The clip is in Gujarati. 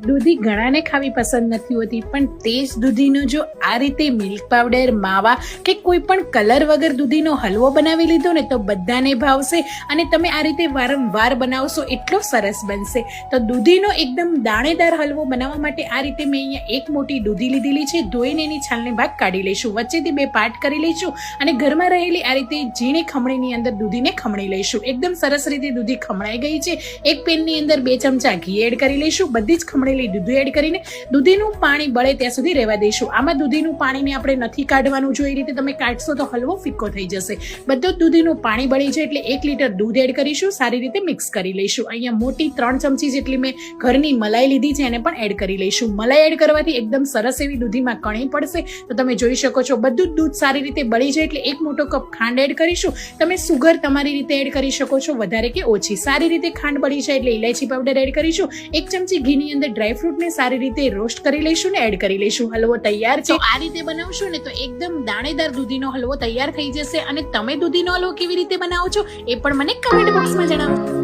દૂધી ઘણાને ખાવી પસંદ નથી હોતી, પણ તે જ દૂધીનો જો આ રીતે મિલ્ક પાવડર, માવા કે કોઈ પણ કલર વગર દૂધીનો હલવો બનાવી લીધો ને તો બધાને ભાવશે અને તમે આ રીતે વારંવાર બનાવશો એટલો સરસ બનશે. તો દૂધીનો એકદમ દાણેદાર હલવો બનાવવા માટે આ રીતે મેં અહીંયા એક મોટી દૂધી લીધેલી છે. ધોઈને એની છાલને ભાગ કાઢી લઈશું, વચ્ચેથી 2 પાર્ટ કરી લઈશું અને ઘરમાં રહેલી આ રીતે ઝીણી ખમણીની અંદર દૂધીને ખમણી લઈશું. એકદમ સરસ રીતે દૂધી ખમણાઈ ગઈ છે. એક પેનની અંદર 2 ચમચા ઘી એડ કરી લઈશું. બધી જ ખમણેલી દૂધી એડ કરીને દૂધીનું પાણી બળે ત્યાં સુધી રહેવા દઈશું. આમાં દૂધીનું પાણીને આપણે નથી કાઢવાનું, જો એ રીતે તમે કાઢશો તો હલવો ફિક્કો થઈ જશે. બધું દૂધીનું પાણી બળી જાય એટલે 1 લીટર દૂધ એડ કરીશું, સારી રીતે મિક્સ કરી લઈશું. અહીંયા મોટી 3 ચમચી જેટલી મેં ઘરની મલાઈ લીધી છે, એને પણ એડ કરી લઈશું. મલાઈ એડ કરવાથી એકદમ સરસ એવી દૂધીમાં કણી પડશે. તો તમે જોઈ શકો છો બધું જ દૂધ સારી રીતે બળી જાય એટલે 1 મોટો કપ ખાંડ એડ કરીશું. તમે સુગર તમારી રીતે એડ કરી શકો છો, વધારે કે ઓછી. સારી રીતે ખાંડ બળી જાય એટલે ઇલાયચી પાવડર એડ કરીશું. 1 ચમચી ઘીની અંદર ડ્રાયફ્રૂટને સારી રીતે રોસ્ટ કરી લઈશું ને એડ કરી લઈશું. હલવો તૈયાર છે. આ રીતે બનાવશો ને તો એકદમ દાણેદાર દૂધીનો હલવો તૈયાર થઈ જશે. અને તમે દૂધીનો હલવો કેવી રીતે બનાવો છો એ પણ મને કમેન્ટ બોક્સમાં જણાવો.